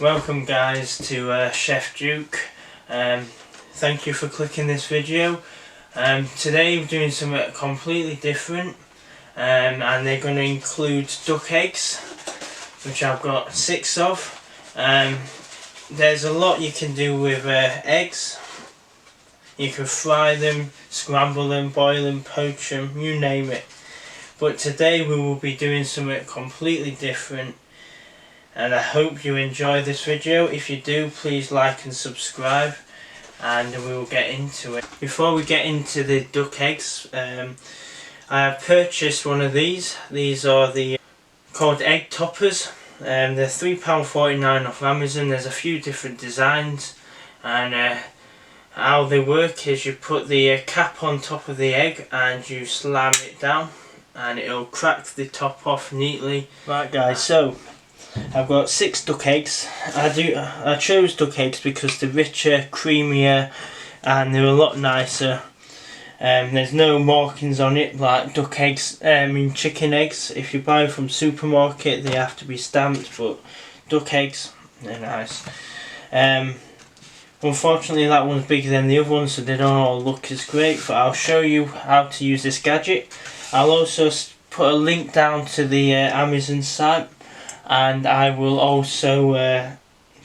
Welcome guys to Chef Duke. Thank you for clicking this video. Today we're doing something completely different, and they're going to include duck eggs, which I've got 6 of. There's a lot you can do with eggs. You can fry them, scramble them, boil them, poach them, you name it. But today we will be doing something completely different, and I hope you enjoy this video. If you do, please like and subscribe, and we will get into it. Before we get into the duck eggs, I have purchased one of these. These are called egg toppers. They're £3.49 off Amazon. There's a few different designs, and how they work is you put the cap on top of the egg and you slam it down and it'll crack the top off neatly. Right guys, so I've got 6 duck eggs. I chose duck eggs because they're richer, creamier, and they're a lot nicer. There's no markings on it like duck eggs, chicken eggs. If you buy from supermarket they have to be stamped, but duck eggs, they're nice. Unfortunately that one's bigger than the other one, so they don't all look as great, but I'll show you how to use this gadget. I'll also put a link down to the Amazon site, and I will also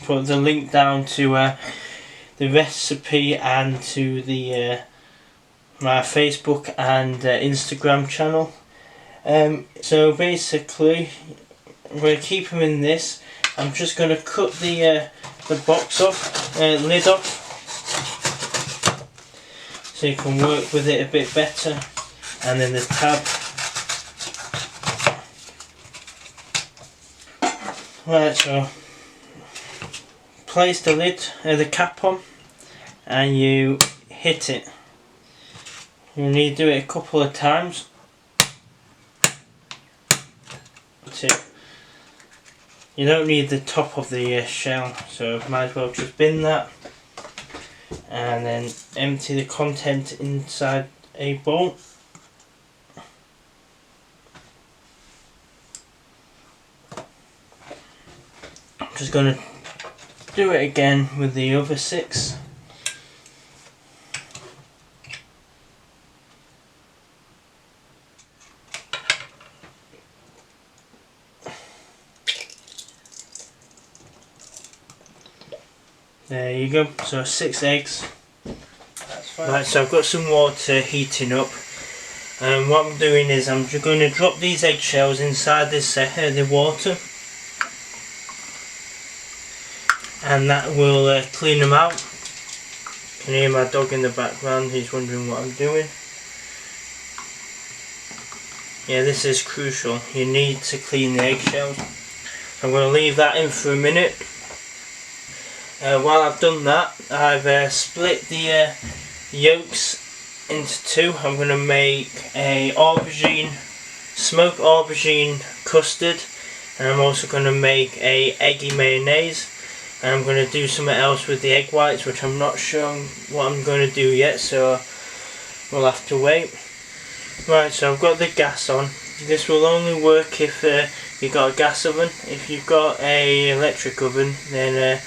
put the link down to the recipe and to the my Facebook and Instagram channel. So basically I'm going to keep them in this. I'm just going to cut the box off, lid off, so you can work with it a bit better, and then the tab. Right, so place the lid, the cap on, and you hit it. You need to do it a couple of times. That's it. You don't need the top of the shell, so might as well just bin that and then empty the content inside a bowl. I'm just going to do it again with the other 6. There you go, so 6 eggs. That's fine. Right, so I've got some water heating up, and what I'm doing is I'm just going to drop these eggshells inside this the water, and that will clean them out. You can hear my dog in the background, he's wondering what I'm doing. Yeah, this is crucial, you need to clean the eggshells. I'm going to leave that in for a minute. While I've done that, I've split the yolks into 2. I'm going to make a smoked aubergine custard, and I'm also going to make a eggy mayonnaise, and I'm going to do something else with the egg whites, which I'm not sure what I'm going to do yet, so we'll have to wait. Right, so I've got the gas on. This will only work if you've got a gas oven. If you've got a electric oven, then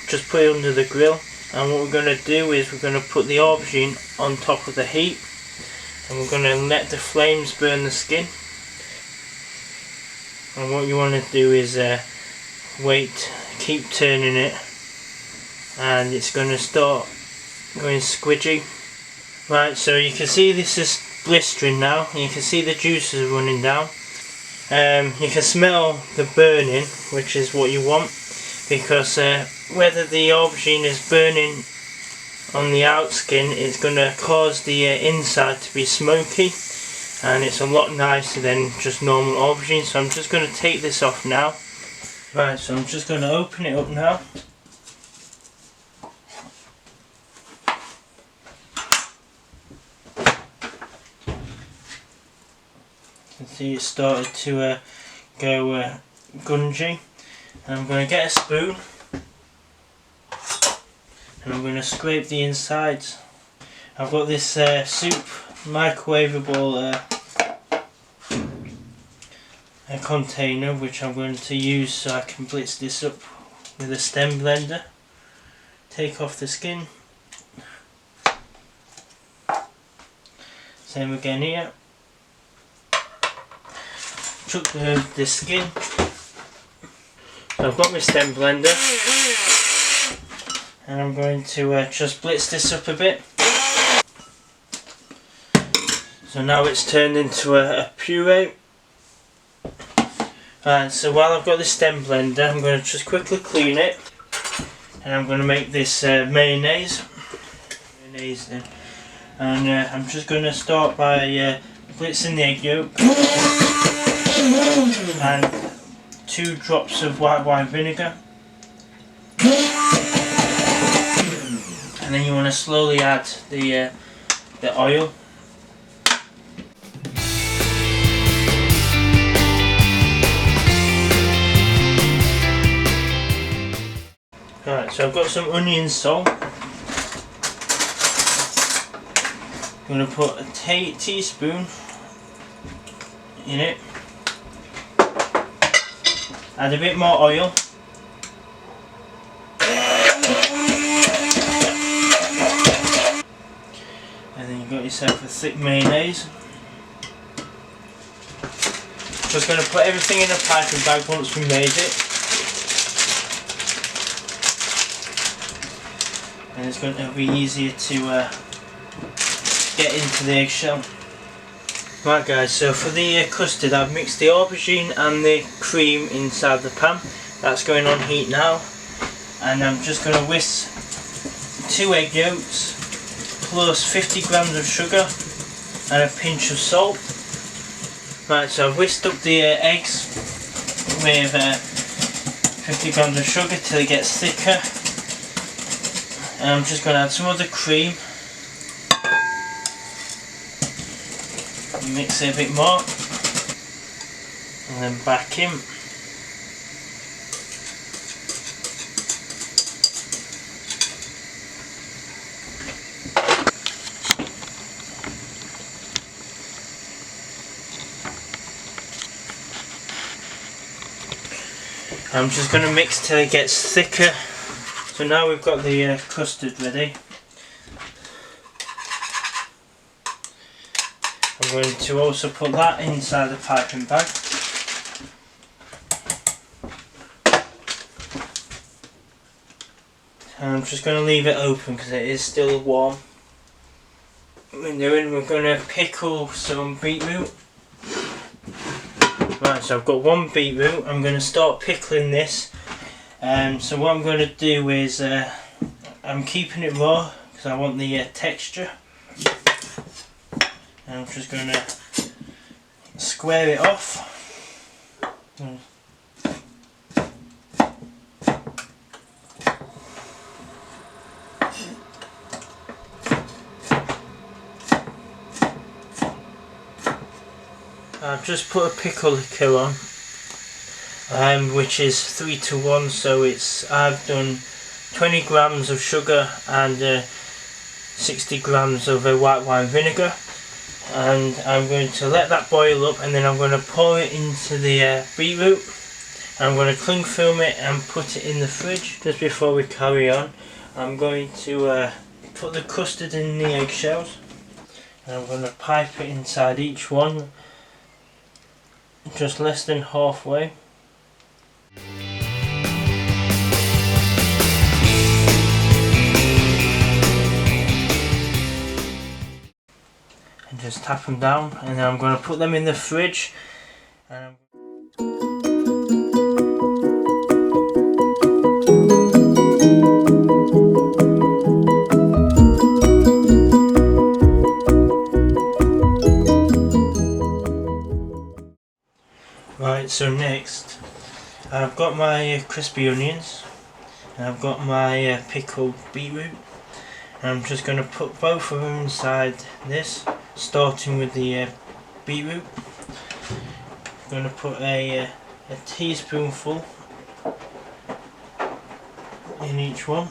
just put it under the grill, and what we're going to do is we're going to put the aubergine on top of the heat, and we're going to let the flames burn the skin. And what you want to do is wait, keep turning it, and it's going to start going squidgy. Right, so you can see this is blistering now, you can see the juices running down. You can smell the burning, which is what you want, because whether the aubergine is burning on the out skin, it's going to cause the inside to be smoky, and it's a lot nicer than just normal aubergine. So I'm just going to take this off now. Right, so I'm just going to open it up now. You can see it started to go gungy. And I'm going to get a spoon, and I'm going to scrape the insides. I've got this soup microwavable container which I'm going to use so I can blitz this up with a stem blender. Take off the skin. Same again here. Chuck the skin. So I've got my stem blender, and I'm going to just blitz this up a bit. So now it's turned into a puree. And so while I've got the stem blender, I'm going to just quickly clean it, and I'm going to make this mayonnaise. Then. And I'm just going to start by blitzing the egg yolk and 2 drops of white wine vinegar, and then you want to slowly add the oil. Alright, so I've got some onion salt. I'm going to put a teaspoon in it. Add a bit more oil. And then you've got yourself a thick mayonnaise. Just going to put everything in a piping bag once we made it. And it's going to be easier to get into the eggshell. Right guys, so for the custard I've mixed the aubergine and the cream inside the pan. That's going on heat now, and I'm just going to whisk 2 egg yolks plus 50 grams of sugar and a pinch of salt. Right, so I've whisked up the eggs with 50 grams of sugar till it gets thicker, and I'm just going to add some of the cream. Mix it a bit more, and then back in. I'm just going to mix till it gets thicker. So now we've got the custard ready. I'm going to also put that inside the piping bag. And I'm just going to leave it open because it is still warm. We're going to pickle some beetroot. Right, so I've got 1 beetroot. I'm going to start pickling this. So what I'm going to do is I'm keeping it raw because I want the texture. And I'm just going to square it off. I've just put a pickle liquor on, which is 3:1, so I've done 20 grams of sugar and 60 grams of white wine vinegar. And I'm going to let that boil up, and then I'm going to pour it into the beetroot. I'm going to cling film it and put it in the fridge. Just before we carry on, I'm going to put the custard in the eggshells, and I'm going to pipe it inside each one, just less than halfway. And just tap them down, and then I'm going to put them in the fridge. And right, so next I've got my crispy onions, and I've got my pickled beetroot, and I'm just going to put both of them inside this, starting with the beetroot. I'm going to put a teaspoonful in each one.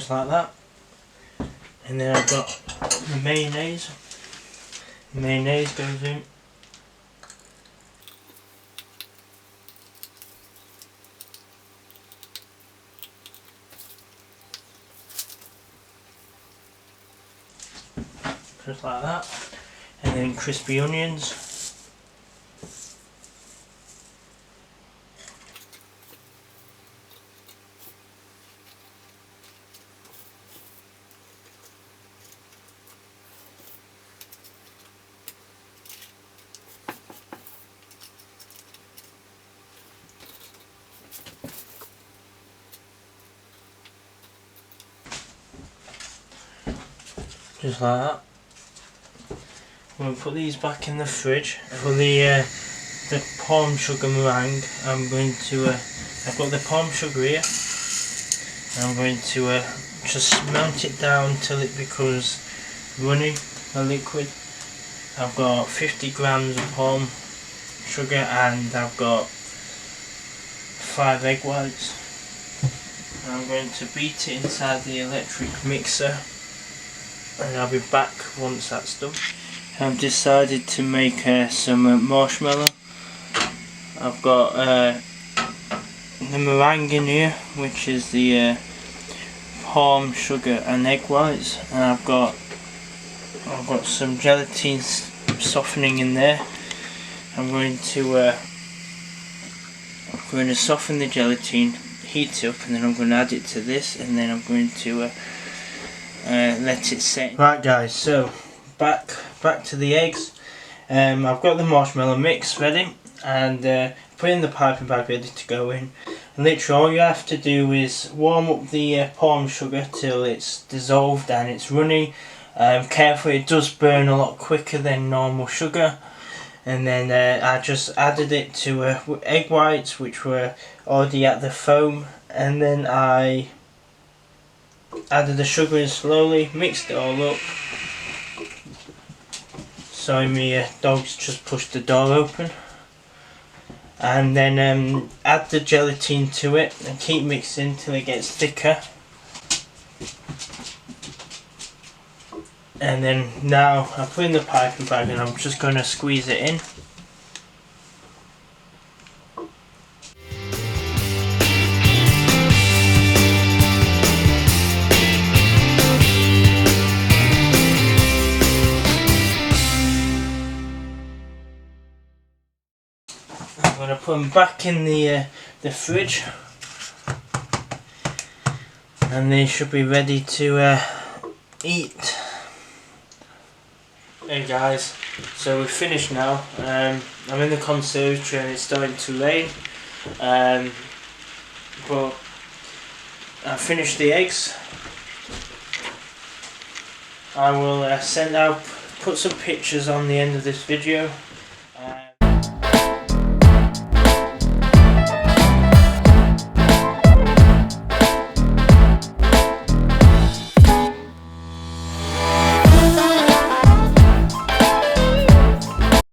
just like that. And then I've got the mayonnaise. The mayonnaise goes in. Just like that. And then crispy onions. Just like that. I'm going to put these back in the fridge. For the palm sugar meringue, I'm going to, I've got the palm sugar here, and I'm going to just melt it down till it becomes runny, a liquid. I've got 50 grams of palm sugar and I've got 5 egg whites. And I'm going to beat it inside the electric mixer, and I'll be back once that's done. I've decided to make some marshmallow. I've got the meringue in here, which is the palm sugar and egg whites, and I've got some gelatin softening in there. I'm going to soften the gelatin, heat it up, and then I'm going to add it to this, and then I'm going to let it set. Right guys, so back to the eggs. I've got the marshmallow mix ready, and put in the piping bag ready to go in. And literally all you have to do is warm up the palm sugar till it's dissolved and it's runny. Carefully, it does burn a lot quicker than normal sugar. And then I just added it to egg whites, which were already at the foam, and then I added the sugar in slowly, mixed it all up. Sorry, my dog's just pushed the door open. And then add the gelatin to it and keep mixing till it gets thicker. And then now I put in the piping bag and I'm just going to squeeze it in. I'm going to put them back in the fridge, and they should be ready to eat. Hey guys, so we're finished now. I'm in the conservatory and it's starting to rain, but I finished the eggs. I will put some pictures on the end of this video